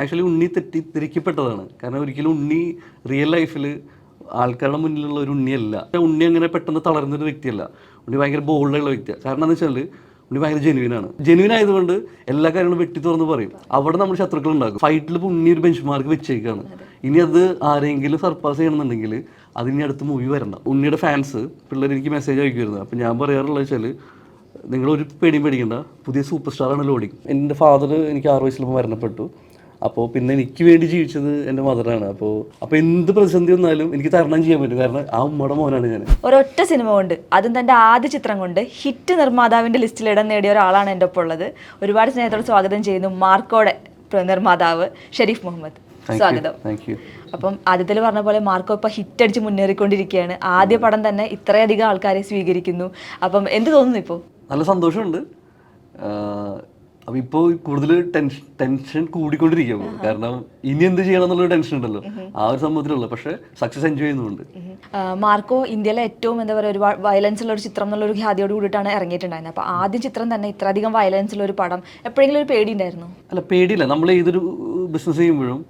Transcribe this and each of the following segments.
Actually ഉണ്ണി തെറ്റിദ്ധരിക്കപ്പെട്ടതാണ്. കാരണം ഒരിക്കലും ഉണ്ണി real ലൈഫിൽ ആൾക്കാരുടെ മുന്നിലുള്ള ഒരു ഉണ്ണിയല്ല. ഉണ്ണി അങ്ങനെ പെട്ടെന്ന് തളർന്നൊരു വ്യക്തിയല്ല. ഉണ്ണി ഭയങ്കര ബോൾഡുള്ള വ്യക്തിയാണ്. കാരണം എന്താ വെച്ചാൽ ഉണ്ണി ഭയങ്കര ജെനുവിനാണ്. ജെനുവിൻ ആയതുകൊണ്ട് എല്ലാ കാര്യങ്ങളും വെട്ടി തുറന്ന് പറയും. അവിടെ നമ്മൾ ശത്രുക്കൾ ഉണ്ടാക്കും. ഫൈറ്റിൽ ഇപ്പോൾ ഉണ്ണി ഒരു ബെഞ്ച് മാർക്ക് വെച്ചേക്കാണ്. ഇനി അത് ആരെങ്കിലും സർപ്പാസ് ചെയ്യണമെന്നുണ്ടെങ്കിൽ അതിനി അടുത്ത് മൂവി വരണം. ഉണ്ണിയുടെ ഫാൻസ് പിള്ളേർ എനിക്ക് മെസ്സേജ് അയക്കുമായിരുന്നു. അപ്പോൾ ഞാൻ പറയാറുള്ളത് വെച്ചാൽ നിങ്ങളൊരു പേടിയും പേടിക്കണ്ട, പുതിയ സൂപ്പർ സ്റ്റാറാണ് ലോഡിങ്. എൻ്റെ ഫാദർ എനിക്ക് 6 വയസ്സിലപ്പോൾ മരണപ്പെട്ടു. അപ്പോൾ പിന്നെ എനിക്ക് വേണ്ടി ജീവിച്ചത് എൻ്റെ മദറാണ്. അപ്പോൾ എന്ത് പ്രതിസന്ധി വന്നാലും എനിക്ക് തരണം ചെയ്യാൻ പറ്റും. കാരണം ആ ഉമ്മയുടെ മോനാണ് ഞാൻ. ഒരൊറ്റ സിനിമ കൊണ്ട്, അതും തൻ്റെ ആദ്യ ചിത്രം കൊണ്ട് ഹിറ്റ് നിർമ്മാതാവിൻ്റെ ലിസ്റ്റിൽ ഇടം നേടിയ ഒരാളാണ് എൻ്റെ ഒപ്പം ഉള്ളത്. ഒരുപാട് സ്നേഹത്തോടെ സ്വാഗതം ചെയ്യുന്നു മാർക്കോയുടെ നിർമ്മാതാവ് ഷെരീഫ് മുഹമ്മദ്. സ്വാഗതം. അപ്പം ആദ്യത്തിൽ പറഞ്ഞ പോലെ മാർക്കോ ഇപ്പോൾ ഹിറ്റ് അടിച്ച് മുന്നേറിക്കൊണ്ടിരിക്കുകയാണ്. ആദ്യ പടം തന്നെ ഇത്രയധികം ആൾക്കാരെ സ്വീകരിക്കുന്നു. അപ്പം എന്ത് തോന്നുന്നു ഇപ്പോൾ? നല്ല സന്തോഷമുണ്ട്. അപ്പോൾ ഇപ്പോൾ കൂടുതൽ ടെൻഷൻ കൂടിക്കൊണ്ടിരിക്കുന്നു. കാരണം ഇനി എന്ത് ചെയ്യണം എന്നുള്ളൊരു ടെൻഷൻ ഉണ്ടല്ലോ, ആ ഒരു സംഭവത്തിലുള്ള. പക്ഷേ സക്സസ് എൻജോയ് ചെയ്യുന്നുണ്ട്. മാർക്കോ ഇന്ത്യയിലെ ഏറ്റവും എന്താ പറയുക ഒരുപാട് വയലൻസ് ഉള്ള ഒരു ചിത്രം എന്നുള്ളൊരു ഖ്യാതിയോട് കൂടിയിട്ടാണ് ഇറങ്ങിയിട്ടുണ്ടായിരുന്നത്. അപ്പോൾ ആദ്യ ചിത്രം തന്നെ ഇത്രയധികം വയലൻസ് ഉള്ള ഒരു പടം എപ്പോഴെങ്കിലും ഒരു പേടി ഉണ്ടായിരുന്നു? അല്ല, പേടിയില്ല. നമ്മൾ ഏതൊരു ബിസിനസ് ചെയ്യുമ്പോഴും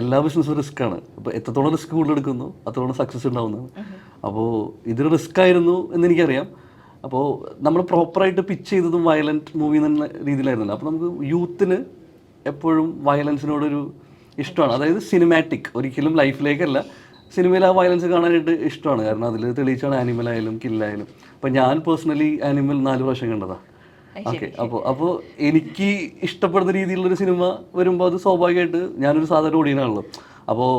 എല്ലാ ബിസിനസ്സും റിസ്ക് ആണ്. അപ്പോൾ എത്രത്തോളം റിസ്ക് കൂടുതൽ എടുക്കുന്നു അത്രത്തോളം സക്സസ് ഉണ്ടാവുന്നതാണ്. അപ്പോൾ ഇതൊരു റിസ്ക് ആയിരുന്നു എന്നെനിക്കറിയാം. അപ്പോൾ നമ്മൾ പ്രോപ്പറായിട്ട് പിച്ച് ചെയ്തതും വയലൻറ്റ് മൂവി എന്ന രീതിയിലായിരുന്നല്ലോ. അപ്പോൾ നമുക്ക് യൂത്തിന് എപ്പോഴും വയലൻസിനോടൊരു ഇഷ്ടമാണ്. അതായത് സിനിമാറ്റിക്, ഒരിക്കലും ലൈഫിലേക്കല്ല, സിനിമയിൽ ആ വയലൻസ് കാണാനായിട്ട് ഇഷ്ടമാണ്. കാരണം അതിൽ തെളിയിച്ചാണ് ആനിമൽ ആയാലും കില്ലായാലും. അപ്പോൾ ഞാൻ പേഴ്സണലി ആനിമൽ 4 പ്രാവശ്യം കണ്ടതാണ്. ഓക്കെ. അപ്പോൾ എനിക്ക് ഇഷ്ടപ്പെടുന്ന രീതിയിലുള്ളൊരു സിനിമ വരുമ്പോൾ അത് സ്വാഭാവികമായിട്ട് ഞാനൊരു സാധാരണ ഓഡിയനാണല്ലോ. അപ്പോൾ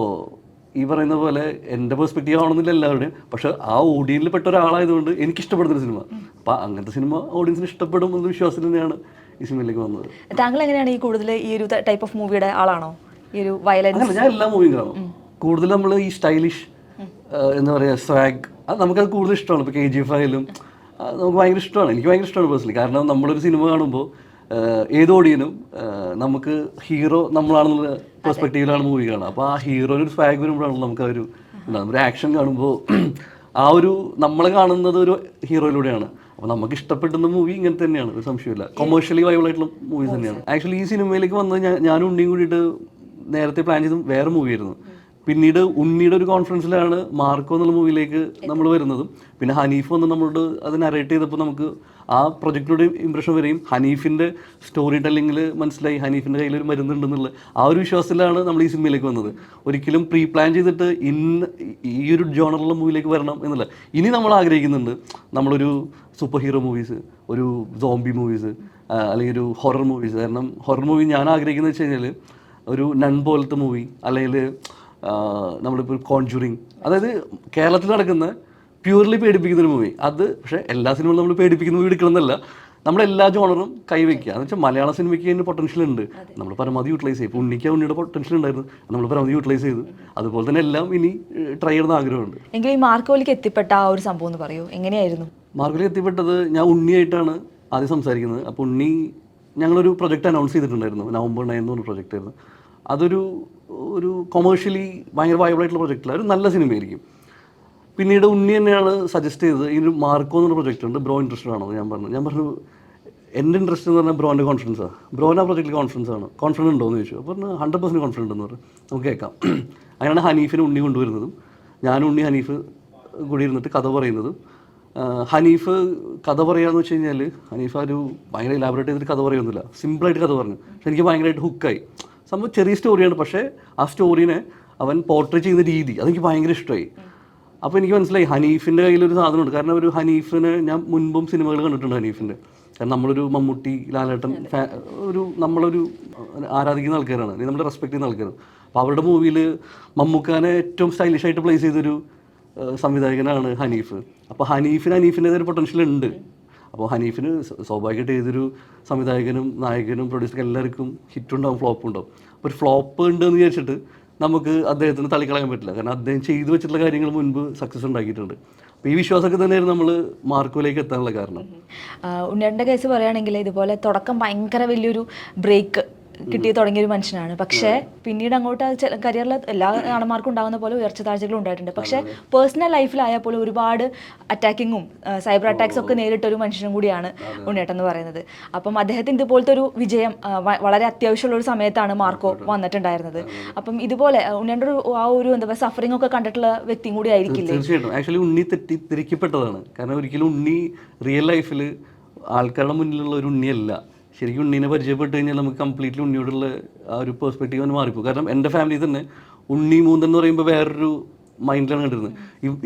ഈ പറയുന്ന പോലെ എൻ്റെ പെർസ്പെക്റ്റീവ് ആവണമെന്നില്ല എല്ലാവരുടെയും. പക്ഷേ ആ ഓഡിയൻസിൽ പെട്ട ഒരാളായതുകൊണ്ട് എനിക്ക് ഇഷ്ടപ്പെടുന്നൊരു സിനിമ. അപ്പോൾ അങ്ങനത്തെ സിനിമ ഓഡിയൻസിന് ഇഷ്ടപ്പെടും എന്ന വിശ്വാസത്തിൽ തന്നെയാണ് ഈ സിനിമയിലേക്ക് വന്നത്. താങ്കൾ എങ്ങനെയാണ് ഈ കൂടുതൽ ഈ ഒരു ടൈപ്പ് ഓഫ് മൂവിയുടെ ആളാണോ? ഈ ഒരു വയലൻസ്? അങ്ങനെ ഞാൻ എല്ലാ മൂവിയും കാണും. കൂടുതൽ നമ്മൾ ഈ സ്റ്റൈലിഷ് എന്താ പറയുക സ്വാഗ്, അത് നമുക്കത് കൂടുതൽ ഇഷ്ടമാണ്. ഇപ്പോൾ KGF ആയാലും നമുക്ക് ഭയങ്കര ഇഷ്ടമാണ്. എനിക്ക് ഭയങ്കര ഇഷ്ടമാണ് പേഴ്സണലി. കാരണം നമ്മളൊരു സിനിമ കാണുമ്പോൾ ഏത് ഓഡിയനും നമുക്ക് ഹീറോ നമ്മളാണെന്നുള്ള പെർസ്പെക്റ്റീവിലാണ് മൂവി കാണുക. അപ്പോൾ ആ ഹീറോന് ഒരു സ്വാഗ് വരുമ്പോഴാണല്ലോ നമുക്ക് ആ ഒരു ആക്ഷൻ കാണുമ്പോൾ ആ ഒരു നമ്മൾ കാണുന്നത് ഒരു ഹീറോയിലൂടെയാണ്. അപ്പോൾ നമുക്ക് ഇഷ്ടപ്പെടുന്ന മൂവി ഇങ്ങനെ തന്നെയാണ്, ഒരു സംശയമില്ല. കൊമേഴ്ഷ്യലി വൈബിൾ ആയിട്ടുള്ള മൂവീസ് തന്നെയാണ്. ആക്ച്വലി ഈ സിനിമയിലേക്ക് വന്നത് ഞാനും ഉണ്ണിയും കൂടിയിട്ട് നേരത്തെ പ്ലാൻ ചെയ്ത് വേറെ മൂവി ആയിരുന്നു. പിന്നീട് ഉണ്ണിയുടെ ഒരു കോൺഫറൻസിലാണ് മാർക്കോ എന്നുള്ള മൂവിയിലേക്ക് നമ്മൾ വരുന്നതും. പിന്നെ ഹനീഫ് വന്ന് നമ്മളോട് അത് നറേറ്റ് ചെയ്തപ്പോൾ നമുക്ക് ആ പ്രൊജക്റ്റിനോട് ഇംപ്രഷൻ വരെയും ഹനീഫിൻ്റെ സ്റ്റോറി ടെല്ലിങ്ങിൽ മനസ്സിലായി ഹനീഫിൻ്റെ കയ്യിലൊരു മരുന്നുണ്ടെന്നുള്ള ആ ഒരു വിശ്വാസത്തിലാണ് നമ്മൾ ഈ സിനിമയിലേക്ക് വന്നത്. ഒരിക്കലും പ്രീ പ്ലാൻ ചെയ്തിട്ട് ഈ ഒരു ജോണറുള്ള മൂവിയിലേക്ക് വരണം എന്നല്ല. ഇനി നമ്മൾ ആഗ്രഹിക്കുന്നുണ്ട് നമ്മളൊരു സൂപ്പർ ഹീറോ മൂവീസ്, ഒരു സോംബി മൂവീസ്, അല്ലെങ്കിൽ ഒരു ഹൊറർ മൂവീസ്. കാരണം ഹൊറർ മൂവി ഞാൻ ആഗ്രഹിക്കുന്നത് വെച്ച് കഴിഞ്ഞാൽ ഒരു നൺ പോലത്തെ മൂവി, അല്ലെങ്കിൽ നമ്മളിപ്പോൾ കോൺജുറിങ്, അതായത് കേരളത്തിൽ നടക്കുന്ന പ്യൂർലി പേടിപ്പിക്കുന്നൊരു മൂവി. അത് പക്ഷേ എല്ലാ സിനിമകളും നമ്മൾ പേടിപ്പിക്കുന്ന മൂവി എടുക്കണമെന്നല്ല, നമ്മളെല്ലാ ജോണറും കൈവയ്ക്കുക. എന്ന് വെച്ചാൽ മലയാള സിനിമയ്ക്ക് അതിന് പൊട്ടൻഷ്യൽ ഉണ്ട്, നമ്മൾ പരമാവധി യൂട്ടിലൈസ് ചെയ്യും. ഇപ്പോൾ ഉണ്ണിയുടെ പൊട്ടൻഷ്യൽ ഉണ്ടായിരുന്നു, നമ്മൾ പരമാവധി യൂട്ടിലൈസ് ചെയ്തു. അതുപോലെ തന്നെ എല്ലാം ഇനി ട്രൈ ചെയ്യണമെന്ന് ആഗ്രഹമുണ്ട്. എങ്കിൽ ഈ മാർക്കോയിലേക്ക് എത്തിപ്പെട്ട ആ ഒരു സംഭവം എന്ന് പറയൂ, എങ്ങനെയായിരുന്നു? മാർക്കോയിലേക്ക് എത്തിപ്പെട്ടത് ഞാൻ ഉണ്ണിയായിട്ടാണ് ആദ്യം സംസാരിക്കുന്നത്. അപ്പോൾ ഉണ്ണി ഞങ്ങളൊരു പ്രൊജക്റ്റ് അനൗൺസ് ചെയ്തിട്ടുണ്ടായിരുന്നു, November 9 എന്ന് പറഞ്ഞ പ്രൊജക്റ്റ് ആയിരുന്നു. അതൊരു കൊമേഴ്ഷ്യലി ഭയങ്കര വയബിളായിട്ടുള്ള പ്രൊജക്റ്റില്ല, ഒരു നല്ല സിനിമയായിരിക്കും. പിന്നീട് ഉണ്ണി തന്നെയാണ് സജസ്റ്റ് ചെയ്തത് ഈ ഒരു മാർക്കോ എന്നൊരു പ്രൊജക്റ്റ് ഉണ്ട്, ബ്രോ ഇൻട്രസ്റ്റഡ് ആണോ? ഞാൻ പറഞ്ഞു എൻ്റെ ഇൻട്രസ്റ്റ് എന്ന് പറഞ്ഞാൽ ബ്രോൻ്റെ കോൺഫിഡൻസാണ്. ബ്രോൻ്റെ ആ പ്രൊജക്റ്റിൽ കോൺഫിഡൻറ്റ് ഉണ്ടോ എന്ന് ചോദിച്ചു. അപ്പോൾ 100% കോൺഫിഡൻറ്റ് എന്ന് പറഞ്ഞു. നമുക്ക് കേൾക്കാം. അങ്ങനെയാണ് ഹനീഫിനെ ഉണ്ണി കൊണ്ടുവരുന്നതും ഞാനും ഹനീഫ് കൂടി ഇരുന്നിട്ട് കഥ പറയുന്നതും. ഹനീഫ് കഥ പറയാന്ന് വെച്ച് കഴിഞ്ഞാൽ ഹനീഫ് ഒരു ഭയങ്കര ഇലാബറേറ്റ് ചെയ്തിട്ട് കഥ പറയുന്നില്ല, സിമ്പിളായിട്ട് കഥ പറഞ്ഞു. പക്ഷെ എനിക്ക് ഭയങ്കരമായിട്ട് ഹുക്കായി. സംഭവം ചെറിയ സ്റ്റോറിയാണ്, പക്ഷേ ആ സ്റ്റോറീനെ അവൻ പോർട്രേറ്റ് ചെയ്യുന്ന രീതി അതെനിക്ക് ഭയങ്കര ഇഷ്ടമായി. അപ്പോൾ എനിക്ക് മനസ്സിലായി ഹനീഫിൻ്റെ കയ്യിലൊരു സാധനമുണ്ട്. കാരണം ഒരു ഹനീഫിനെ ഞാൻ മുൻപും സിനിമകൾ കണ്ടിട്ടുണ്ട് ഹനീഫിൻ്റെ. കാരണം നമ്മളൊരു മമ്മൂട്ടി, ലാലേട്ടൻ നമ്മളൊരു ആരാധിക്കുന്ന ആൾക്കാരാണ്, നമ്മൾ റെസ്പെക്ട് ചെയ്യുന്ന ആൾക്കാരാണ്. അപ്പോൾ അവരുടെ മൂവിയിൽ മമ്മൂക്കാനെ ഏറ്റവും സ്റ്റൈലിഷായിട്ട് പ്ലേസ് ചെയ്തൊരു സംവിധായകനാണ് ഹനീഫ്. അപ്പോൾ ഹനീഫിൻ്റേതൊരു പൊട്ടൻഷ്യൽ ഉണ്ട്. അപ്പോൾ ഹനീഫിന് സ്വാഭാവികമായിട്ട് ഏതൊരു സംവിധായകനും നായകനും പ്രൊഡ്യൂസർക്ക് എല്ലാവർക്കും ഹിറ്റുണ്ടാവും, ഫ്ലോപ്പ് ഉണ്ടാവും. അപ്പോൾ ഒരു ഫ്ലോപ്പ് ഉണ്ടെന്ന് വിചാരിച്ചിട്ട് നമുക്ക് അദ്ദേഹത്തിന് തള്ളിക്കളയാൻ പറ്റില്ല. കാരണം അദ്ദേഹം ചെയ്തു വെച്ചിട്ടുള്ള കാര്യങ്ങൾ മുൻപ് സക്സസ് ഉണ്ടാക്കിയിട്ടുണ്ട്. അപ്പോൾ ഈ വിശ്വാസമൊക്കെ തന്നെയായിരുന്നു നമ്മൾ മാർക്കോയിലേക്ക് എത്താനുള്ള കാരണം. ഉണ്ണിയുടെ കേസ് പറയുകയാണെങ്കിൽ ഇതുപോലെ തുടക്കം ഭയങ്കര വലിയൊരു ബ്രേക്ക് കിട്ടി തുടങ്ങിയ ഒരു മനുഷ്യനാണ്. പക്ഷേ പിന്നീട് അങ്ങോട്ട് കരിയറിൽ എല്ലാ നടന്മാർക്കും ഉണ്ടാകുന്ന പോലെ ഉയർച്ച താഴ്ചകളും ഉണ്ടായിട്ടുണ്ട്. പക്ഷേ പേഴ്സണൽ ലൈഫിലായാൽ പോലും ഒരുപാട് അറ്റാക്കിങ്ങും സൈബർ അറ്റാക്സ് ഒക്കെ നേരിട്ട ഒരു മനുഷ്യനും കൂടിയാണ് ഉണ്ണിയേട്ടൻ എന്ന് പറയുന്നത്. അപ്പം അദ്ദേഹത്തിന് ഇതുപോലത്തെ ഒരു വിജയം വളരെ അത്യാവശ്യമുള്ള ഒരു സമയത്താണ് മാർക്കോ വന്നിട്ടുണ്ടായിരുന്നത്. അപ്പം ഇതുപോലെ ഉണ്ണിയേട്ടൻ ആ ഒരു എന്താ പറയുക സഫറിംഗ് ഒക്കെ കണ്ടിട്ടുള്ള വ്യക്തിയും കൂടി ആയിരിക്കില്ലേ? തീർച്ചയായിട്ടും. ആക്ച്വലി ഉണ്ണി തെറ്റിദ്ധരിക്കപ്പെട്ടതാണ്. കാരണം ഒരിക്കലും ഉണ്ണി റിയൽ ലൈഫിൽ ആൾക്കാരുടെ മുന്നിലുള്ള ഒരു ഉണ്ണിയല്ല. ശരിക്കും ഉണ്ണീനെ പരിചയപ്പെട്ട് കഴിഞ്ഞാൽ നമുക്ക് കംപ്ലീറ്റ്ലി ഉണ്ണിയോടുള്ള ആ ഒരു പെർസ്പെക്റ്റീവ് തന്നെ മാറിപ്പോകും. കാരണം എൻ്റെ ഫാമിലി തന്നെ ഉണ്ണി മൂന്തൻ എന്ന് പറയുമ്പോൾ വേറൊരു മൈൻഡിലാണ് കണ്ടിരുന്നത്.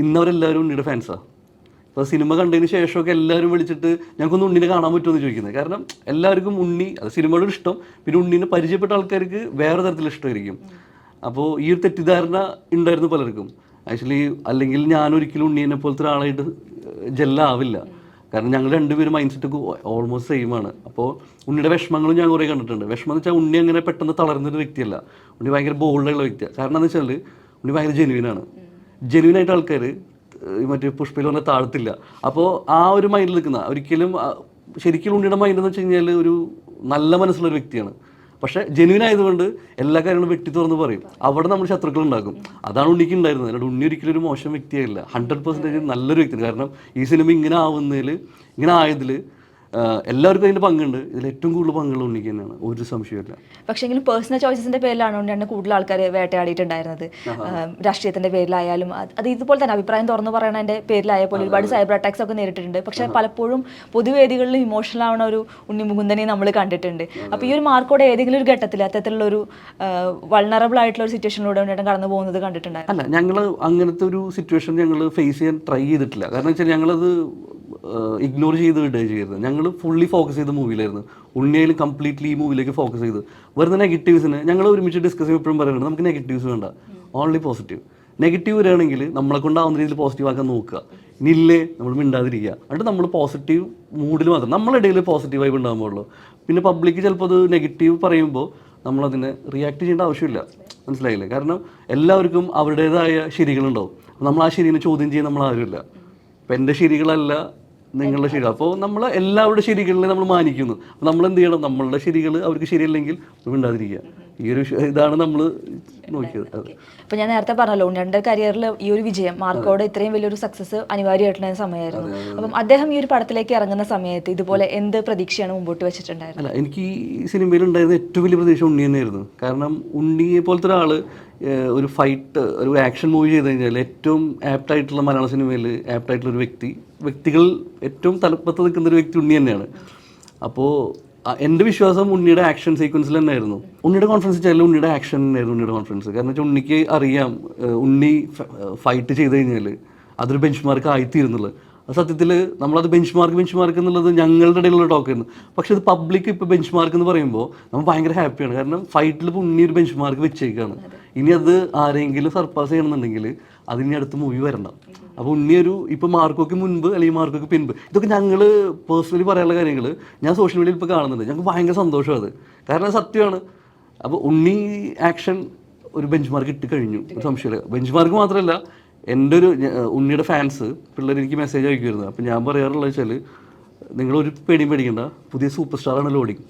ഇന്നവരെല്ലാവരും ഉണ്ണിയുടെ ഫാൻസാണ്. ഇപ്പോൾ സിനിമ കണ്ടതിന് ശേഷമൊക്കെ എല്ലാവരും വിളിച്ചിട്ട് ഞങ്ങൾക്കൊന്ന് ഉണ്ണിനെ കാണാൻ പറ്റുമെന്ന് ചോദിക്കുന്നത്. കാരണം എല്ലാവർക്കും ഉണ്ണി അത് സിനിമയോട് ഇഷ്ടം, പിന്നെ ഉണ്ണീനെ പരിചയപ്പെട്ട ആൾക്കാർക്ക് വേറെ തരത്തിൽ ഇഷ്ടമായിരിക്കും. അപ്പോൾ ഈ ഒരു തെറ്റിദ്ധാരണ ഉണ്ടായിരുന്നു പലർക്കും. ആക്ച്വലി അല്ലെങ്കിൽ ഞാനൊരിക്കലും ഉണ്ണീനെ പോലത്തെ ഒരാളായിട്ട് ജെല്ലാവില്ല. കാരണം ഞങ്ങൾ രണ്ടുപേരും മൈൻഡ് സെറ്റ് ഓൾമോസ്റ്റ് സെയിം ആണ്. അപ്പോൾ ഉണ്ണിയുടെ വിഷമങ്ങളും ഞാൻ കുറേ കണ്ടിട്ടുണ്ട്. വിഷമം എന്ന് വെച്ചാൽ ഉണ്ണി അങ്ങനെ പെട്ടെന്ന് തളർന്നൊരു വ്യക്തിയല്ല. ഉണ്ണി ഭയങ്കര ബോൾഡുള്ള വ്യക്തിയാണ്. കാരണം എന്ന് വെച്ചാൽ ഉണ്ണി ഭയങ്കര ജെനുവിനാണ്. ജെനുവിനായിട്ട് ആൾക്കാർ മറ്റേ പുഷ്പയിൽ പറഞ്ഞാൽ താഴ്ത്തില്ല. അപ്പോൾ ആ ഒരു മൈൻഡിൽ നിൽക്കുന്ന ഒരിക്കലും ശരിക്കും ഉണ്ണിയുടെ മൈൻഡ് എന്ന് വെച്ച് കഴിഞ്ഞാൽ ഒരു നല്ല മനസ്സുള്ളൊരു വ്യക്തിയാണ്. പക്ഷേ ജെന്യൂൻ ആയതുകൊണ്ട് എല്ലാ കാര്യങ്ങളും വെട്ടി തുറന്ന് പറയും. അവിടെ നമ്മൾ ശത്രുക്കൾ ഉണ്ടാക്കും. അതാണ് ഉണ്ണിക്ക് ഉണ്ടായിരുന്നത്. അല്ലാണ്ട് ഉണ്ണി ഒരിക്കലും ഒരു മോശം വ്യക്തിയായില്ല. 100% നല്ലൊരു വ്യക്തിയാണ്. കാരണം ഈ സിനിമ ഇങ്ങനെ ആവുന്നതിൽ, ഇങ്ങനെ ആയതിൽ എല്ലാവർക്കും അതിൻ്റെ പങ്കുണ്ട്. ഇതിൽ ഏറ്റവും കൂടുതൽ പങ്കുള്ള ഉണ്ണിക്ക് തന്നെയാണ്, ഒരു സംശയമില്ല. പക്ഷേങ്കിലും പേഴ്സണൽ ചോയ്സസിന്റെ പേരിലാണ് ഉണ്ണിയാണ് കൂടുതൽ ആൾക്കാർ വേട്ടയാടിയിട്ടുണ്ടായിരുന്നത്. രാഷ്ട്രീയത്തിന്റെ പേരിലായാലും അത് ഇതുപോലെ തന്നെ അഭിപ്രായം തുറന്നു പറയണതിന്റെ പേരിലായാൽ പോലും ഒരുപാട് സൈബർ അറ്റാക്സ് ഒക്കെ നേരിട്ടിട്ടുണ്ട്. പക്ഷേ പലപ്പോഴും പൊതുവേദികളിൽ ഇമോഷണൽ ആവുന്ന ഒരു ഉണ്ണി മുകുന്ദനെ നമ്മൾ കണ്ടിട്ടുണ്ട്. അപ്പോൾ ഈ ഒരു മാർക്കോടെ ഏതെങ്കിലും ഒരു ഘട്ടത്തിൽ അത്തരത്തിലുള്ള ഒരു വൾണറബിൾ ആയിട്ടുള്ള ഒരു സിറ്റുവേഷനിലൂടെ ഉണ്ണിയേട്ടൻ കടന്നു പോകുന്നത് കണ്ടിട്ടുണ്ടായിരുന്നു? അല്ല, ഞങ്ങൾ അങ്ങനത്തെ ഒരു സിറ്റുവേഷൻ ഞങ്ങൾ ഫേസ് ചെയ്യാൻ ട്രൈ ചെയ്തിട്ടില്ല. കാരണം വെച്ചാൽ ഞങ്ങളത് ഇഗ്നോർ ചെയ്ത് വിടുകയാണ് ചെയ്യരുത്. ഞങ്ങൾ ഫുള്ളി ഫോക്കസ് ചെയ്ത മൂവിയിലായിരുന്നു. ഉണ്ണിയിൽ കംപ്ലീറ്റ്ലി ഈ മൂവിയിലേക്ക് ഫോക്കസ് ചെയ്ത് വരുന്ന നെഗറ്റീവ്സിന് ഞങ്ങൾ ഒരുമിച്ച് ഡിസ്കസ് ചെയ്യുമ്പോൾ എപ്പോഴും പറയുന്നുണ്ട് നമുക്ക് നെഗറ്റീവ്സ് വേണ്ട, ഓൺലി പോസിറ്റീവ്. നെഗറ്റീവ് വരികയാണെങ്കിൽ നമ്മളെ കൊണ്ടാവുന്ന രീതിയിൽ പോസിറ്റീവ് ആക്കാൻ നോക്കുക. ഇനിയില്ലേ നമ്മൾ മിണ്ടാതിരിക്കുക. എന്നിട്ട് നമ്മൾ പോസിറ്റീവ് മൂഡിൽ മാത്രം നമ്മളുടെ ഇടയിൽ പോസിറ്റീവ് വൈബ് ഉണ്ടാകുമ്പോഴുള്ളൂ. പിന്നെ പബ്ലിക്ക് ചിലപ്പോൾ അത് നെഗറ്റീവ് പറയുമ്പോൾ നമ്മളതിനെ റിയാക്ട് ചെയ്യേണ്ട ആവശ്യമില്ല. മനസ്സിലായില്ലേ? കാരണം എല്ലാവർക്കും അവരുടേതായ ശരികളുണ്ടാവും. നമ്മൾ ആ ശരിനെ ചോദ്യം ചെയ്യാൻ നമ്മൾ ആരുമില്ല. ഇപ്പം എൻ്റെ ശരികളല്ല നിങ്ങളുടെ ശരി. അപ്പോൾ നമ്മൾ എല്ലാവരുടെ ശരികളിനെ നമ്മൾ മാനിക്കുന്നു. അപ്പോൾ നമ്മൾ എന്ത് ചെയ്യണം? നമ്മളുടെ ശരികൾ അവർക്ക് ശരിയല്ലെങ്കിൽ മിണ്ടാതിരിക്കുക. ഈ ഒരു ഇതാണ് നമ്മൾ നോക്കിയത്. അപ്പോൾ ഞാൻ നേരത്തെ പറഞ്ഞല്ലോ ഉണ്ണിയുടെ കരിയറിൽ ഈ ഒരു വിജയം മാർക്കോടെ ഇത്രയും വലിയൊരു സക്സസ് അനിവാര്യമായിട്ടുള്ള സമയമായിരുന്നു. അപ്പം അദ്ദേഹം ഈ ഒരു പടത്തിലേക്ക് ഇറങ്ങുന്ന സമയത്ത് ഇതുപോലെ എന്ത് പ്രതീക്ഷയാണ് മുമ്പോട്ട് വെച്ചിട്ടുണ്ടായിരുന്നത്? അല്ല, എനിക്ക് ഈ സിനിമയിൽ ഉണ്ടായിരുന്ന ഏറ്റവും വലിയ പ്രതീക്ഷ ഉണ്ണി തന്നെയായിരുന്നു. കാരണം ഉണ്ണിയെ പോലത്തെ ഒരാൾ ഒരു ഫൈറ്റ്, ഒരു ആക്ഷൻ മൂവി ചെയ്ത് കഴിഞ്ഞാൽ ഏറ്റവും ആപ്റ്റായിട്ടുള്ള മലയാള സിനിമയിൽ ആപ്റ്റായിട്ടുള്ളൊരു വ്യക്തികൾ ഏറ്റവും തലപ്പത്ത് നിൽക്കുന്ന ഒരു വ്യക്തി ഉണ്ണി തന്നെയാണ്. അപ്പോൾ എൻ്റെ വിശ്വാസം ഉണ്ണിയുടെ ആക്ഷൻ സീക്വൻസിൽ തന്നെയായിരുന്നു. ഉണ്ണിയുടെ കോൺഫിഡൻസ് വെച്ചാൽ ഉണ്ണിയുടെ ആക്ഷൻ തന്നെയായിരുന്നു ഉണ്ണിയുടെ കോൺഫിഡൻസ്. കാരണം വെച്ചാൽ ഉണ്ണിക്ക് അറിയാം ഉണ്ണി ഫൈറ്റ് ചെയ്ത് കഴിഞ്ഞാൽ അതൊരു ബെഞ്ച് മാർക്ക് ആയിത്തീരുന്നുള്ളത്. സത്യത്തിൽ നമ്മളത് ബെഞ്ച് മാർക്ക് എന്നുള്ളത് ഞങ്ങളുടെ ഇടയിലുള്ള ടോക്കായിരുന്നു. പക്ഷേ ഇത് പബ്ലിക് ഇപ്പോൾ ബെഞ്ച് മാർക്ക് എന്ന് പറയുമ്പോൾ നമ്മൾ ഭയങ്കര ഹാപ്പിയാണ്. കാരണം ഫൈറ്റിൽ ഇപ്പോൾ ഉണ്ണി ഒരു ബെഞ്ച് മാർക്ക് വെച്ചേക്കാണ്. ഇനി അത് ആരെങ്കിലും സർപ്പാസ് ചെയ്യണമെന്നുണ്ടെങ്കിൽ അതിനി അടുത്ത മൂവി വരണം. അപ്പോൾ ഉണ്ണിയൊരു ഇപ്പോൾ മാർക്കോക്ക് മുൻപ് അല്ലെങ്കിൽ മാർക്കോക്ക് പിൻപ്, ഇതൊക്കെ ഞങ്ങൾ പേഴ്സണലി പറയാനുള്ള കാര്യങ്ങൾ ഞാൻ സോഷ്യൽ മീഡിയയിൽ ഇപ്പോൾ കാണുന്നുണ്ട്. ഞങ്ങൾക്ക് ഭയങ്കര സന്തോഷമാണ് അത്. കാരണം സത്യമാണ്. അപ്പോൾ ഉണ്ണി ആക്ഷൻ ഒരു ബെഞ്ച് മാർക്ക് ഇട്ട് കഴിഞ്ഞു, സംശയമില്ല. ബെഞ്ച് മാർക്ക് മാത്രമല്ല, എൻ്റെ ഒരു ഉണ്ണിയുടെ ഫാൻസ് പിള്ളേർ എനിക്ക് മെസ്സേജ് അയക്കുമായിരുന്നു. അപ്പോൾ ഞാൻ പറയാറുള്ളത് വെച്ചാൽ നിങ്ങളൊരു പേടിയും പേടിക്കണ്ട, പുതിയ സൂപ്പർ സ്റ്റാറാണ് loading,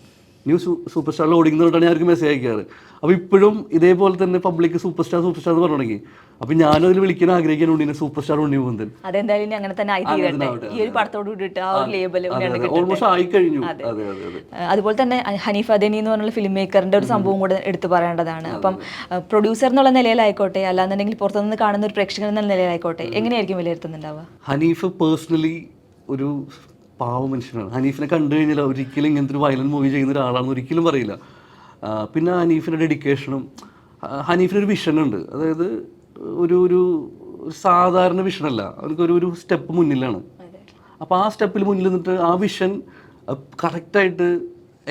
new super star loading എന്ന് പറഞ്ഞിട്ടാണ് ഞാൻ അവർക്ക് മെസ്സേജ് അയക്കാറ്. അപ്പോൾ ഇപ്പോഴും ഇതേപോലെ തന്നെ പബ്ലിക് സൂപ്പർ സ്റ്റാർ എന്ന് പറഞ്ഞു തുടങ്ങി. അപ്പോൾ ഞാനും അതിൽ വിളിക്കാൻ ആഗ്രഹിക്കാൻ ഉണ്ണിനെ സൂപ്പർ സ്റ്റാർ ഉണ്ണി മുകുന്ദൻ. അതെന്തായാലും അങ്ങനെ തന്നെ ഓൾമോസ്റ്റ് ആയി കഴിഞ്ഞു. അതുപോലെ തന്നെ ഹനീഫ് അദേനി എന്ന് പറഞ്ഞുള്ള ഫിലിം മേക്കറിന്റെ ഒരു സംഭവം കൂടെ എടുത്തു പറയേണ്ടതാണ്. അപ്പം പ്രൊഡ്യൂസർ എന്നുള്ള നിലയിലായിക്കോട്ടെ, അല്ലാന്നുണ്ടെങ്കിൽ പുറത്തുനിന്ന് കാണുന്ന ഒരു പ്രേക്ഷകൻ എന്ന നിലയിലായിക്കോട്ടെ, എങ്ങനെയായിരിക്കും വിലയിരുത്തുന്നുണ്ടാവുക? ഹനീഫ് പേഴ്സണലി ഒരു പാവ മനുഷ്യനാണ്. ഹനീഫിനെ കണ്ടു കഴിഞ്ഞാൽ ഒരിക്കലും ഇങ്ങനത്തെ ഒരു വയലന്റ് മൂവി ചെയ്യുന്ന ഒരാളാണെന്ന് ഒരിക്കലും പറയില്ല. പിന്നെ ഹനീഫിൻ്റെ ഡെഡിക്കേഷനും, ഹനീഫിനൊരു വിഷനുണ്ട്. അതായത് ഒരു സാധാരണ വിഷനല്ല, അവർക്കൊരു സ്റ്റെപ്പ് മുന്നിലാണ്. അപ്പോൾ ആ സ്റ്റെപ്പിൽ മുന്നിൽ നിന്നിട്ട് ആ വിഷൻ കറക്റ്റായിട്ട്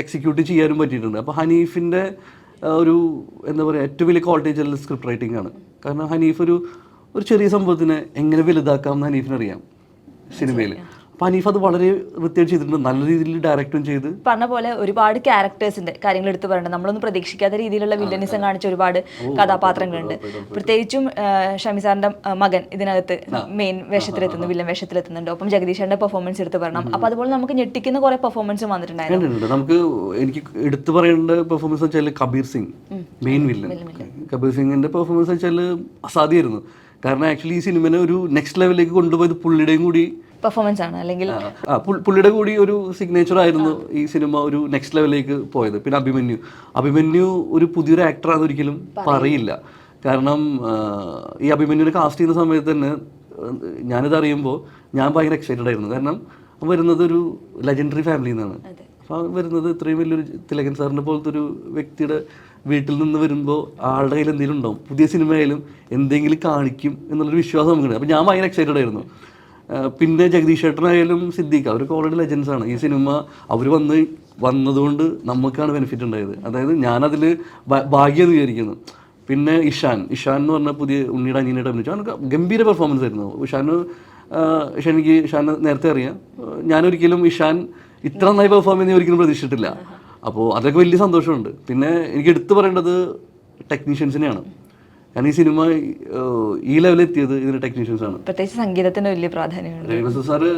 എക്സിക്യൂട്ട് ചെയ്യാനും പറ്റിയിട്ടുണ്ട്. അപ്പോൾ ഹനീഫിൻ്റെ ഒരു എന്താ പറയുക ഏറ്റവും വലിയ ക്വാളിറ്റി വെച്ചാൽ സ്ക്രിപ്റ്റ് റൈറ്റിംഗ് ആണ്. കാരണം ഹനീഫ് ഒരു ചെറിയ സംഭവത്തിനെ എങ്ങനെ വലുതാക്കാം എന്ന് ഹനീഫിനറിയാം സിനിമയിൽ. അപ്പോൾ അനീഫ് അത് വളരെ വൃത്തിയായിട്ട് ചെയ്തിട്ടുണ്ട്, നല്ല രീതിയിൽ ഡയറക്റ്റും ചെയ്ത്. പറഞ്ഞ പോലെ ഒരുപാട് ക്യാരക്ടേഴ്സിന്റെ കാര്യങ്ങൾ എടുത്തു പറയേണ്ടത്, നമ്മളൊന്നും പ്രതീക്ഷിക്കാത്ത രീതിയിലുള്ള വില്ലനിസം കാണിച്ച ഒരുപാട് കഥാപാത്രങ്ങളുണ്ട്. പ്രത്യേകിച്ചും ഷമിസാറിന്റെ മകൻ ഇതിനകത്ത് മെയിൻ വേഷത്തിലെത്തുന്നു, വില്ലൻ വേഷത്തിലെത്തുന്നുണ്ട്. ഒപ്പം ജഗദീഷന്റെ പെർഫോമൻസ് എടുത്ത് പറയണം. അപ്പൊ അതുപോലെ നമുക്ക് ഞെട്ടിക്കുന്ന കുറെ പെർഫോമൻസും വന്നിട്ടുണ്ടായിരുന്നു. നമുക്ക് എനിക്ക് എടുത്തു പറയേണ്ട പെർഫോമൻസ് വെച്ചാൽ കബീർ സിംഗ്, മെയിൻ വില്ലൻ. കബീർ സിംഗിന്റെ പെർഫോമൻസ് വെച്ചാൽ അസാധ്യമായിരുന്നു. കാരണം ആക്ച്വലി ഈ സിനിമനെ ഒരു നെക്സ്റ്റ് ലെവലിലേക്ക് കൊണ്ടുപോയത് പുള്ളിയുടെയും കൂടി പെർഫോമൻസ് ആണ്, അല്ലെങ്കിൽ പുള്ളിയുടെ കൂടി ഒരു സിഗ്നേച്ചർ ആയിരുന്നു ഈ സിനിമ ഒരു നെക്സ്റ്റ് ലെവലിലേക്ക് പോയത്. പിന്നെ അഭിമന്യു ഒരു പുതിയൊരു ആക്ടറാണെന്ന് ഒരിക്കലും പറയില്ല. കാരണം ഈ അഭിമന്യുവിനെ കാസ്റ്റ് ചെയ്യുന്ന സമയത്ത് തന്നെ ഞാനിത് അറിയുമ്പോൾ ഞാൻ ഭയങ്കര എക്സൈറ്റഡ് ആയിരുന്നു. കാരണം വരുന്നത് ഒരു ലെജൻഡറി ഫാമിലിയിൽ നിന്നാണ്. അപ്പോൾ വരുന്നത് ഇത്രയും വലിയൊരു തിലകൻ സാറിൻ്റെ പോലത്തെ ഒരു വ്യക്തിയുടെ വീട്ടിൽ നിന്ന് വരുമ്പോൾ ആളുടെ കയ്യിൽ എന്തെങ്കിലും ഉണ്ടാവും, പുതിയ സിനിമയായാലും എന്തെങ്കിലും കാണിക്കും എന്നുള്ളൊരു വിശ്വാസം നമുക്കുണ്ട്. അപ്പോൾ ഞാൻ ഭയങ്കര എക്സൈറ്റഡ് ആയിരുന്നു. പിന്നെ ജഗദീഷ് ചേട്ടനായാലും സിദ്ദീഖ്, അവർക്ക് ഓൾറെഡി ലെജൻസാണ്. ഈ സിനിമ അവർ വന്നതുകൊണ്ട് നമുക്കാണ് ബെനിഫിറ്റ് ഉണ്ടായത്. അതായത് ഞാനതിൽ ഭാഗ്യം എന്ന് വിചാരിക്കുന്നു. പിന്നെ ഇഷാൻ എന്ന് പറഞ്ഞ പുതിയ ഉണ്ണിയുടെ അനിയനായിട്ട് അഭിനയിച്ചു. അവനൊക്കെ ഗംഭീര പെർഫോമൻസ് ആയിരുന്നു. എനിക്ക് ഇഷാനെ നേരത്തെ അറിയാം. ഞാനൊരിക്കലും ഇഷാൻ ഇത്ര നന്നായി പെർഫോം ചെയ്യുന്ന ഒരിക്കലും പ്രതീക്ഷിച്ചിട്ടില്ല. അപ്പോൾ അതൊക്കെ വലിയ സന്തോഷമുണ്ട്. പിന്നെ എനിക്ക് എടുത്തു പറയേണ്ടത് ടെക്നീഷ്യൻസിനെയാണ്. കാരണം ഈ സിനിമ ഈ ലെവലിൽ എത്തിയത് ഇതിന്റെ ടെക്നീഷ്യൻസ് ആണ്. പ്രത്യേകിച്ച് സംഗീതത്തിന് വലിയ പ്രാധാന്യമാണ്. രവിബസു സാറ്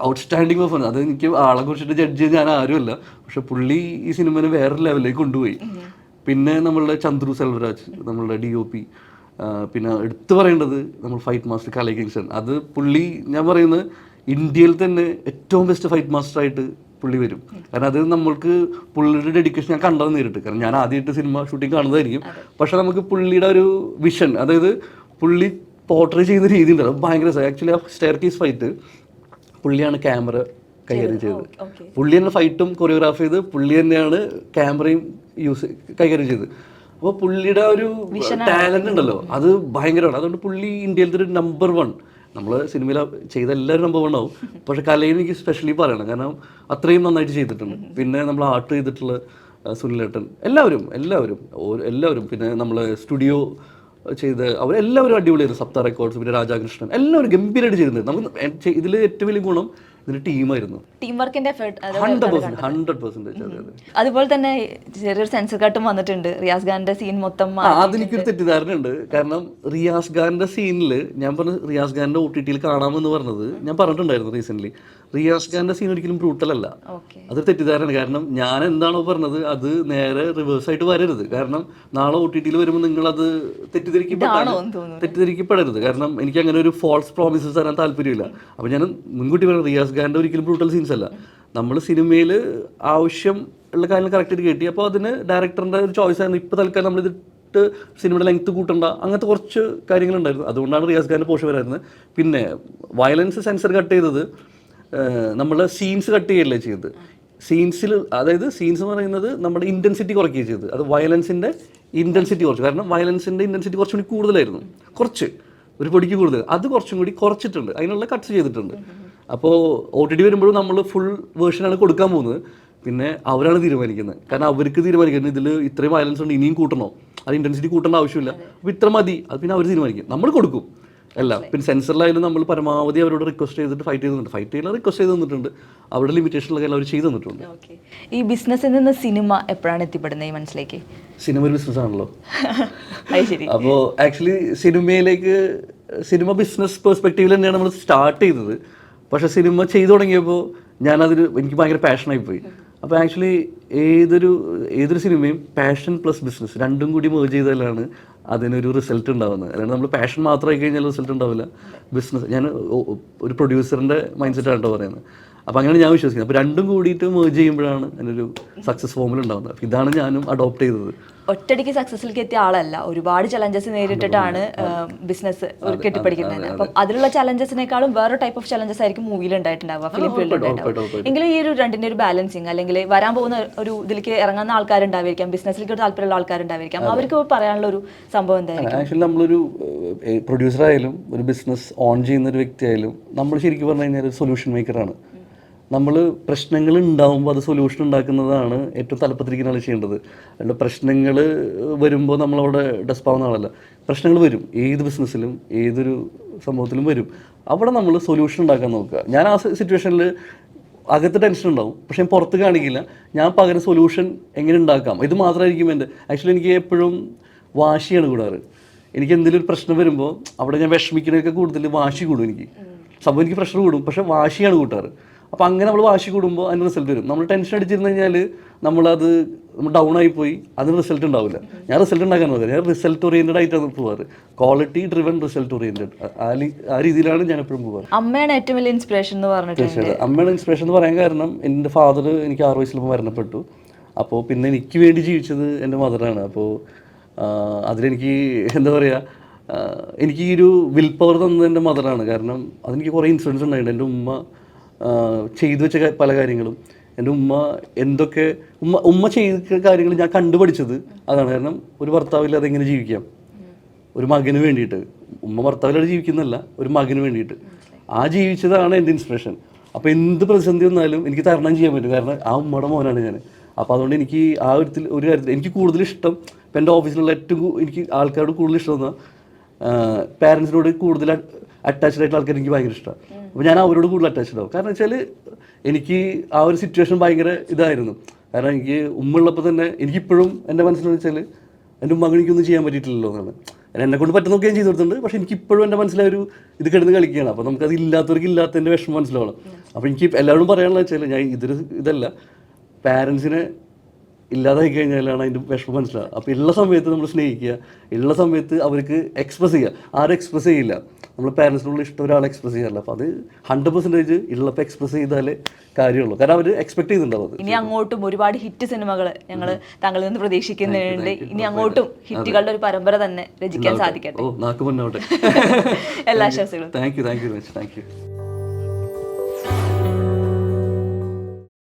ഔട്ട്സ്റ്റാൻഡിങ് പെർഫോമൻസ്. അത് എനിക്ക് ആളെ കുറിച്ചിട്ട് ജഡ്ജ് ചെയ്ത് ഞാൻ ആരുമല്ല, പക്ഷെ പുള്ളി ഈ സിനിമനെ വേറെ ലെവലിലേക്ക് കൊണ്ടുപോയി. പിന്നെ നമ്മളുടെ ചന്ദ്രു സെൽവരാജ്, നമ്മളുടെ DOP. പിന്നെ എടുത്തു പറയേണ്ടത് നമ്മൾ ഫൈറ്റ് മാസ്റ്റർ കലൈ കിങ്സൺ. അത് പുള്ളി, ഞാൻ പറയുന്നത് ഇന്ത്യയിൽ തന്നെ ഏറ്റവും ബെസ്റ്റ് ഫൈറ്റ് മാസ്റ്റർ ആയിട്ട് പുള്ളി വരും. കാരണം അത് നമ്മൾക്ക് പുള്ളിയുടെ ഡെഡിക്കേഷൻ ഞാൻ കണ്ടത് നേരിട്ട്. കാരണം ഞാൻ ആദ്യമായിട്ട് സിനിമ ഷൂട്ടിംഗ് കാണുന്നതായിരിക്കും, പക്ഷെ നമുക്ക് പുള്ളിയുടെ ഒരു വിഷൻ, അതായത് പുള്ളി പോർട്രേ ചെയ്യുന്ന രീതി ഉണ്ടല്ലോ, ഭയങ്കര രസമാണ്. ആക്ച്വലി ആ സ്റ്റെയർ കേസ് ഫൈറ്റ് പുള്ളിയാണ് ക്യാമറ കൈകാര്യം ചെയ്തത്. പുള്ളി തന്നെ ഫൈറ്റും കൊറിയോഗ്രാഫ് ചെയ്ത് പുള്ളി തന്നെയാണ് ക്യാമറയും കൈകാര്യം ചെയ്തത്. അപ്പോൾ പുള്ളിയുടെ ഒരു ടാലന്റ് ഉണ്ടല്ലോ, അത് ഭയങ്കരമാണ്. അതുകൊണ്ട് പുള്ളി ഇന്ത്യയിലത്തെ ഒരു നമ്പർ 1. നമ്മൾ സിനിമയിൽ ചെയ്ത എല്ലാവരും നമ്പർ 1 ആവും, പക്ഷെ കലയിൽ എനിക്ക് സ്പെഷ്യലി പറയണം. കാരണം അത്രയും നന്നായിട്ട് ചെയ്തിട്ടുണ്ട്. പിന്നെ നമ്മൾ ആർട്ട് ചെയ്തിട്ടുള്ള സുനിലേട്ടൻ, എല്ലാവരും പിന്നെ നമ്മൾ സ്റ്റുഡിയോ ചെയ്ത് അവരെല്ലാവരും അടിപൊളിയായിരുന്നു. സപ്ത റെക്കോർഡ്സ്, പിന്നെ രാജാകൃഷ്ണൻ, എല്ലാവരും ഗംഭീരമായിട്ട് ചെയ്തിട്ടുണ്ട്. നമുക്ക് ഇതിൽ ഏറ്റവും വലിയ ഗുണം ഇതിന്റെ ടീമായിരുന്നു. ടീം വർക്കിന്റെ എഫേർട്ട് 100%. അതുപോലെ തന്നെ ചെറിയൊരു സെൻസർ കട്ടും വന്നിട്ടുണ്ട്. റിയാസ് ഖാന്റെ സീൻ മൊത്തം അതെനിക്കൊരു തെറ്റിദ്ധാരണ ഉണ്ട്. കാരണം റിയാസ് ഖാന്റെ സീനിൽ ഞാൻ പറഞ്ഞു, റിയാസ് ഖാന്റെ OTTയിൽ കാണാമെന്ന് പറഞ്ഞത് ഞാൻ പറഞ്ഞിട്ടുണ്ടായിരുന്നു റീസെന്റ്. റിയാസ് ഖാന്റെ സീൻ ഒരിക്കലും ബ്രൂട്ടൽ അല്ല, അതൊരു തെറ്റിദ്ധാരണ. കാരണം ഞാൻ എന്താണോ പറഞ്ഞത് അത് നേരെ റിവേഴ്സ് ആയിട്ട് വരരുത്. കാരണം നാളെ OTTയിൽ വരുമ്പോൾ നിങ്ങളത് തെറ്റിദ്ധരിക്കപ്പെടരുത്. കാരണം എനിക്ക് അങ്ങനെ ഒരു ഫോൾസ് പ്രോമിസസ് തരാൻ താല്പര്യമില്ല. അപ്പോൾ ഞാൻ മുൻകൂട്ടി പറയുന്നത് റിയാസ് ഖാന്റെ ഒരിക്കലും ബ്രൂട്ടൽ സീൻസ് അല്ല. നമ്മൾ സിനിമയിൽ ആവശ്യം ഉള്ള കാര്യങ്ങൾ കറക്റ്റായിട്ട് കേട്ടി. അപ്പോൾ അതിന് ഡയറക്ടറിൻ്റെ ഒരു ചോയ്സ് ആയിരുന്നു. ഇപ്പോൾ തൽക്കാലം നമ്മളിതിട്ട് സിനിമയുടെ ലെങ്ത്ത് കൂട്ടണ്ട, അങ്ങനത്തെ കുറച്ച് കാര്യങ്ങളുണ്ടായിരുന്നു. അതുകൊണ്ടാണ് റിയാസ് ഖാൻ്റെ പോഷൻ വരുന്നത്. പിന്നെ വയലൻസ് സെൻസർ കട്ട് ചെയ്തത് നമ്മൾ സീൻസ് കട്ട് ചെയ്യല്ലേ ചെയ്തത്. സീൻസിൽ, അതായത് സീൻസ് എന്ന് പറയുന്നത് നമ്മുടെ ഇൻറ്റൻസിറ്റി കുറയ്ക്കുകയാണ് ചെയ്തത്. അത് വയലൻസിൻ്റെ ഇൻറ്റൻസിറ്റി കുറച്ചു. കാരണം വയലൻസിൻ്റെ ഇൻറ്റൻസിറ്റി കുറച്ചും കൂടി കൂടുതലായിരുന്നു, കുറച്ച് ഒരു പൊടിക്ക് കൂടുതൽ. അത് കുറച്ചും കൂടി കുറച്ചിട്ടുണ്ട്, അതിനുള്ള കട്ട്സ് ചെയ്തിട്ടുണ്ട്. അപ്പോൾ OTT വരുമ്പോഴും നമ്മൾ ഫുൾ വേർഷനാണ് കൊടുക്കാൻ പോകുന്നത്. പിന്നെ അവരാണ് തീരുമാനിക്കുന്നത്. കാരണം അവർക്ക് തീരുമാനിക്കുന്നത് ഇതിൽ ഇത്രയും വയലൻസ് ഉണ്ട്, ഇനിയും കൂട്ടണോ, അത് ഇൻറ്റൻസിറ്റി കൂട്ടേണ്ട ആവശ്യമില്ല, അപ്പോൾ ഇത്ര മതി, അത് പിന്നെ അവർ തീരുമാനിക്കും, നമ്മൾ കൊടുക്കും എല്ലാം. പിന്നെ സെൻസറിലായാലും നമ്മൾ പരമാവധി അവരോട് റിക്വസ്റ്റ് ചെയ്തിട്ട് ഫൈറ്റ് ചെയ്യാൻ റിക്വസ്റ്റ് ചെയ്ത് തന്നിട്ടുണ്ട്. അവരുടെ ലിമിറ്റേഷനിലൊക്കെ അവർ ചെയ്ത് തന്നിട്ടുണ്ട്. ഈ ബിസിനസ്സിൽ നിന്ന് സിനിമ എപ്പോഴാണ് എത്തിപ്പെടുന്നത് ഈ മനസ്സിലേക്ക്? സിനിമ ഒരു ബിസിനസ് ആണല്ലോ. അപ്പോൾ ആക്ച്വലി സിനിമ ബിസിനസ് പെർസ്പെക്റ്റീവിൽ തന്നെയാണ് നമ്മൾ സ്റ്റാർട്ട് ചെയ്തത്. പക്ഷേ സിനിമ ചെയ്തു തുടങ്ങിയപ്പോൾ എനിക്ക് ഭയങ്കര പാഷനായിപ്പോയി. അപ്പോൾ ആക്ച്വലി ഏതൊരു സിനിമയും പാഷൻ പ്ലസ് ബിസിനസ് രണ്ടും കൂടി മേർജ് ചെയ്താലാണ് അതിനൊരു റിസൾട്ട് ഉണ്ടാവുന്നത്. അല്ലാണ്ട് നമ്മൾ പാഷൻ മാത്രമായി കഴിഞ്ഞാൽ റിസൾട്ട് ഉണ്ടാവില്ല. ബിസിനസ്, ഞാൻ ഒരു പ്രൊഡ്യൂസറിൻ്റെ മൈൻഡ് സെറ്റാണ് കേട്ടോ പറയുന്നത്. അപ്പോൾ അങ്ങനെയാണ് ഞാൻ വിശ്വസിക്കുന്നത്. അപ്പോൾ രണ്ടും കൂടിയിട്ട് മേർജ് ചെയ്യുമ്പോഴാണ് അതിനൊരു സക്സസ് ഫോമിൽ ഉണ്ടാകുന്നത്. അപ്പോൾ ഇതാണ് ഞാനും അഡോപ്റ്റ് ചെയ്തത്. ഒറ്റയടിക്ക് സക്സസിലേക്ക് എത്തിയ ആളല്ല, ഒരുപാട് ചലഞ്ചസ് നേരിട്ടിട്ടാണ് ബിസിനസ് കെട്ടിപ്പടിക്കുന്നത്. അപ്പം അതിലുള്ള ചലഞ്ചസിനേക്കാളും വേറെ ടൈപ്പ് ഓഫ് ചലഞ്ചസ് ആയിരിക്കും മൂവിയിൽ ഉണ്ടായിട്ടുണ്ടാവുക, ഫിലിം ഫീൽഡിൽ ഉണ്ടാവുക. എങ്കിലും ഈ ഒരു രണ്ടിൻ്റെ ഒരു ബാലൻസിങ്, അല്ലെങ്കിൽ വരാൻ പോകുന്ന ഒരു ഇതിലേക്ക് ഇറങ്ങുന്ന ആൾക്കാരുണ്ടായിരിക്കാം, ബിസിനസ്സിലേക്ക് താല്പര്യമുള്ള ആൾക്കാരുണ്ടായിരിക്കാം, അവർക്ക് പറയാനുള്ള ഒരു സംഭവം എന്തായിരിക്കും? ആക്ച്വലി നമ്മളൊരു പ്രൊഡ്യൂസറായാലും ഒരു ബിസിനസ് ഓൺ ചെയ്യുന്ന ഒരു വ്യക്തിയായാലും നമ്മൾ ശരിക്കും പറഞ്ഞു കഴിഞ്ഞാൽ ഒരു സൊല്യൂഷൻ മേക്കറാണ്. നമ്മൾ പ്രശ്നങ്ങൾ ഉണ്ടാകുമ്പോൾ അത് സൊല്യൂഷൻ ഉണ്ടാക്കുന്നതാണ് ഏറ്റവും തലപ്പത്തിരിക്കുന്ന ആൾ ചെയ്യേണ്ടത്. അല്ല പ്രശ്നങ്ങൾ വരുമ്പോൾ നമ്മളവിടെ ഡെസ്പാവുന്ന ആളല്ല. പ്രശ്നങ്ങൾ വരും, ഏത് ബിസിനസ്സിലും ഏതൊരു സംഭവത്തിലും വരും. അവിടെ നമ്മൾ സൊല്യൂഷൻ ഉണ്ടാക്കാൻ നോക്കുക. ഞാൻ ആ സിറ്റുവേഷനിൽ അകത്ത് ടെൻഷൻ ഉണ്ടാവും, പക്ഷെ ഞാൻ പുറത്ത് കാണിക്കില്ല. ഞാൻ പകരം സൊല്യൂഷൻ എങ്ങനെ ഉണ്ടാക്കാം, ഇത് മാത്രമായിരിക്കും എൻ്റെ. ആക്ച്വലി എനിക്ക് എപ്പോഴും വാശിയാണ് കൂടാറ്. എനിക്ക് എന്തെങ്കിലും ഒരു പ്രശ്നം വരുമ്പോൾ അവിടെ ഞാൻ വിഷമിക്കുന്നതൊക്കെ കൂടുതൽ വാശി കൂടും. എനിക്ക് സംഭവം എനിക്ക് പ്രഷർ കൂടും, പക്ഷെ വാശിയാണ് കൂട്ടാറ്. അപ്പോൾ അങ്ങനെ നമ്മൾ വാശി കൂടുമ്പോൾ അതിന് റിസൾട്ട് വരും. നമ്മൾ ടെൻഷൻ അടിച്ചിരുന്നു കഴിഞ്ഞാൽ നമ്മൾ ഡൗൺ ആയിപ്പോയി, അതിന് റിസൾട്ട് ഉണ്ടാവില്ല. ഞാൻ റിസൾട്ട് ഉണ്ടാക്കാൻ നോക്കുക. ഞാൻ റിസൾട്ട് ഓറിയൻറ്റഡ് ആയിട്ടാണ് പോവാറ്. ക്വാളിറ്റി ഡ്രിവൺ റിസൾട്ട് ഓറിയൻറ്റഡ് ആ രീതിയിലാണ് ഞാൻ എപ്പോഴും പോവാറ്. അമ്മയാണ് ഏറ്റവും വലിയ ഇൻസ്പിറേഷൻ എന്ന് പറഞ്ഞിട്ടുണ്ട്. അമ്മയുടെ ഇൻസ്പിറേഷൻ എന്ന് പറയാൻ കാരണം എൻ്റെ ഫാദർ എനിക്ക് 6 വയസ്സിൽ മരണപ്പെട്ടു. അപ്പോൾ പിന്നെ എനിക്ക് വേണ്ടി ജീവിച്ചത് എൻ്റെ മദറാണ്. അപ്പോൾ അതിലെനിക്ക് എന്താ പറയുക, എനിക്ക് ഈ ഒരു വിൽ പവർ തന്നത് എൻ്റെ മദറാണ്. കാരണം അതെനിക്ക് കുറേ ഇൻസിഡൻസ് ഉണ്ടായിട്ടുണ്ട്. എൻ്റെ ഉമ്മ ചെയ്തു വെച്ച പല കാര്യങ്ങളും, എൻ്റെ ഉമ്മ എന്തൊക്കെ ഉമ്മ ചെയ്ത കാര്യങ്ങൾ ഞാൻ കണ്ടുപഠിച്ചത് അതാണ്. കാരണം ഒരു ഭർത്താവില്ലാതെ എങ്ങനെ ജീവിക്കാം, ഒരു മകന് വേണ്ടിയിട്ട്. ഉമ്മ ഭർത്താവില്ലാതെ ജീവിക്കുന്നതല്ല, ഒരു മകന് വേണ്ടിയിട്ട് ആ ജീവിച്ചതാണ് എൻ്റെ ഇൻസ്പിറേഷൻ. അപ്പോൾ എന്ത് പ്രതിസന്ധി വന്നാലും എനിക്ക് തരണം ചെയ്യാൻ പറ്റും, കാരണം ആ ഉമ്മയുടെ മോനാണ് ഞാൻ. അപ്പോൾ അതുകൊണ്ട് എനിക്ക് ആ ഒരു കാര്യത്തിൽ എനിക്ക് കൂടുതൽ ഇഷ്ടം, ഇപ്പം എൻ്റെ ഓഫീസിലുള്ള എനിക്ക് ആൾക്കാരോട് കൂടുതൽ ഇഷ്ടം തോന്നുക പാരൻസിനോട് കൂടുതൽ അറ്റാച്ച്ഡ് ആയിട്ടുള്ള ആൾക്കാർ എനിക്ക് ഭയങ്കര ഇഷ്ടമാണ്. അപ്പോൾ ഞാൻ അവരോട് കൂടുതൽ അറ്റാച്ച്ഡ് ആവും. കാരണം വെച്ചാൽ എനിക്ക് ആ ഒരു സിറ്റുവേഷൻ ഭയങ്കര ഇതായിരുന്നു. കാരണം എനിക്ക് ഉമ്മ ഉള്ളപ്പോൾ തന്നെ എനിക്കിപ്പോഴും എൻ്റെ മനസ്സിലെന്ന് വെച്ചാൽ എൻ്റെ ഉമ്മക്ക് എനിക്കൊന്നും ചെയ്യാൻ പറ്റിയിട്ടില്ലല്ലോ എന്നാണ്. എന്നെക്കൊണ്ട് പറ്റുന്നൊക്കെ ഞാൻ ചെയ്തു കൊടുത്തിട്ടുണ്ട്, പക്ഷേ എനിക്കിപ്പോഴും എൻ്റെ മനസ്സിലൊരു ഇത് കിടന്ന് കളിക്കുകയാണ്. അപ്പോൾ നമുക്കത് ഇല്ലാത്തവർക്ക് ഇല്ലാത്തതിൻ്റെ വിഷമം മനസ്സിലാവണം. അപ്പോൾ എനിക്ക് എല്ലാവരും പറയാനുള്ള വെച്ചാൽ ഞാൻ ഇതല്ല, പാരൻസിനെ ഇല്ലാതായി കഴിഞ്ഞാലാണ് അതിൻ്റെ വിഷമം മനസ്സിലാവുക. അപ്പോൾ ഉള്ള സമയത്ത് നമ്മൾ സ്നേഹിക്കുക, ഉള്ള സമയത്ത് അവർക്ക് എക്സ്പ്രസ് ചെയ്യുക. ആരും എക്സ്പ്രസ് ചെയ്യില്ല, നമ്മൾ പാരൻസിനുള്ള ഇഷ്ടം ഒരാളെ എക്സ്പ്രസ് ചെയ്യാറില്ല. അപ്പോൾ അത് 100% ഉള്ളപ്പോൾ എക്സ്പ്രസ് ചെയ്താലേ കാര്യമുള്ളൂ, കാരണം അവർ എക്സ്പെക്ട് ചെയ്യുന്നുണ്ടാവും. ഇനി അങ്ങോട്ടും ഒരുപാട് ഹിറ്റ് സിനിമകൾ ഞങ്ങൾ താങ്കളിൽ നിന്ന് പ്രതീക്ഷിക്കുന്നുണ്ട്. ഇനി അങ്ങോട്ടും ഹിറ്റുകളുടെ ഒരു പരമ്പര തന്നെ രചിക്കാൻ സാധിക്കട്ടെ. നാക്ക് മുന്നോട്ടെ. എല്ലാ ആശംസകളും. Thank you very much. Thank you.